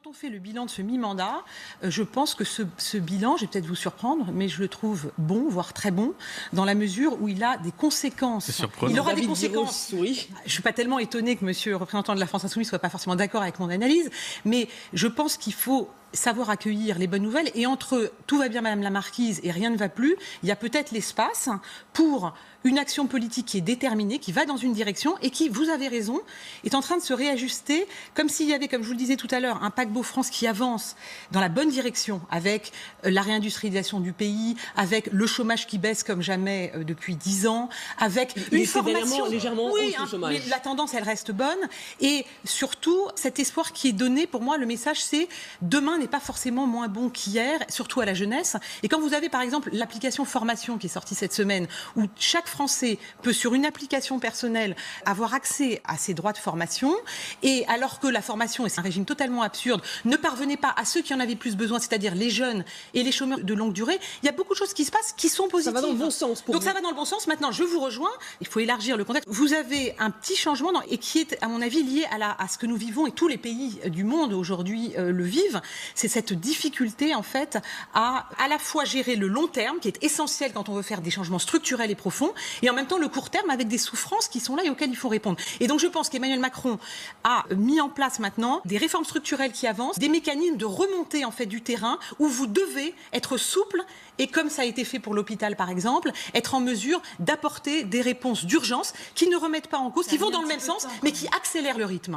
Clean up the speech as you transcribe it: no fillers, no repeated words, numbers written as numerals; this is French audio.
Quand on fait le bilan de ce mi-mandat, je pense que ce bilan, je vais peut-être vous surprendre, mais je le trouve bon, voire très bon, dans la mesure où il a des conséquences. C'est surprenant. Il aura David des conséquences. oui. Je ne suis pas tellement étonnée que monsieur le représentant de la France Insoumise ne soit pas forcément d'accord avec mon analyse, mais je pense qu'il faut savoir accueillir les bonnes nouvelles. Et entre tout va bien, Madame la Marquise, et rien ne va plus, il y a peut-être l'espace pour une action politique qui est déterminée, qui va dans une direction et qui, vous avez raison, est en train de se réajuster, comme s'il y avait, comme je vous le disais tout à l'heure, un paquebot France qui avance dans la bonne direction, avec la réindustrialisation du pays, avec le chômage qui baisse comme jamais depuis 10 ans, avec une formation légèrement oui, hausse le chômage. mais la tendance, elle reste bonne. Et surtout, cet espoir qui est donné, pour moi, le message, c'est demain n'est pas forcément moins bon qu'hier, surtout à la jeunesse. Et quand vous avez, par exemple, l'application formation qui est sortie cette semaine, où chaque Français peut, sur une application personnelle, avoir accès à ses droits de formation, et alors que la formation, et c'est un régime totalement absurde, ne parvenait pas à ceux qui en avaient plus besoin, c'est-à-dire les jeunes et les chômeurs de longue durée, il y a beaucoup de choses qui se passent qui sont positives. Ça va dans le bon sens pour Donc vous. ça va dans le bon sens. Maintenant, je vous rejoins, il faut élargir le contexte. Vous avez un petit changement et qui est, à mon avis, lié à ce que nous vivons, et tous les pays du monde aujourd'hui le vivent. C'est cette difficulté, en fait, à la fois gérer le long terme, qui est essentiel quand on veut faire des changements structurels et profonds, et en même temps le court terme avec des souffrances qui sont là et auxquelles il faut répondre. Et donc je pense qu'Emmanuel Macron a mis en place maintenant des réformes structurelles qui avancent, des mécanismes de remontée en fait du terrain où vous devez être souple et, comme ça a été fait pour l'hôpital par exemple, être en mesure d'apporter des réponses d'urgence qui ne remettent pas en cause, qui vont dans le même sens, mais qui accélèrent le rythme.